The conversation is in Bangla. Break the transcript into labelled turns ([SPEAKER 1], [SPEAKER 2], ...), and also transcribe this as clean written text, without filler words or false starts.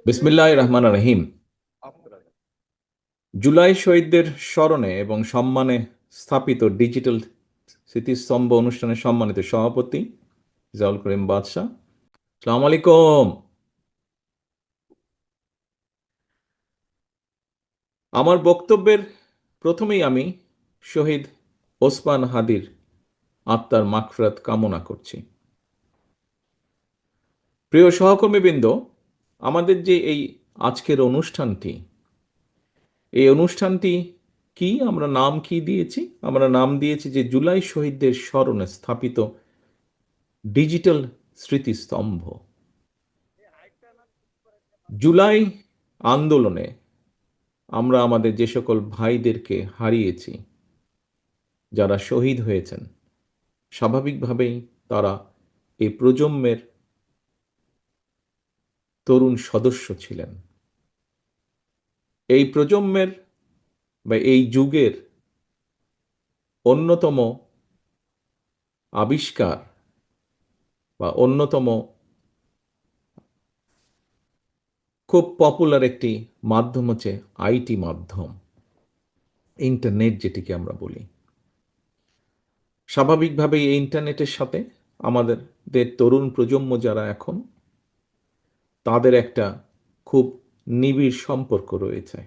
[SPEAKER 1] বিসমিল্লাহির রহমানির রহিম। জুলাই শহীদদের স্মরণে এবং সম্মানে স্থাপিত ডিজিটাল স্মৃতিস্তম্ভ অনুষ্ঠানের সম্মানিত সভাপতি জাউল করিম বাদশাহ। আসসালামু আলাইকুম। আমার বক্তব্যের প্রথমেই আমি শহীদ ওসমান হাদির আত্মার মাগফিরাত কামনা করছি। প্রিয় সহকর্মীবৃন্দ, আমাদের যে এই আজকের অনুষ্ঠানটি, এই অনুষ্ঠানটি কি আমরা নাম কি দিয়েছি? আমরা নাম দিয়েছি যে জুলাই শহীদদের স্মরণে স্থাপিত ডিজিটাল স্মৃতিস্তম্ভ। জুলাই আন্দোলনে আমরা আমাদের যে সকল ভাইদেরকে হারিয়েছি, যারা শহীদ হয়েছেন, স্বাভাবিকভাবেই তারা এই প্রজন্মের তরুণ সদস্য ছিলেন। এই প্রজন্মের বা এই যুগের অন্যতম আবিষ্কার বা অন্যতম খুব পপুলার একটি মাধ্যম হচ্ছে আইটি মাধ্যম, ইন্টারনেট যেটিকে আমরা বলি। স্বাভাবিকভাবেই এই ইন্টারনেটের সাথে আমাদের তরুণ প্রজন্ম যারা এখন, তাদের একটা খুব নিবিড় সম্পর্ক রয়েছে।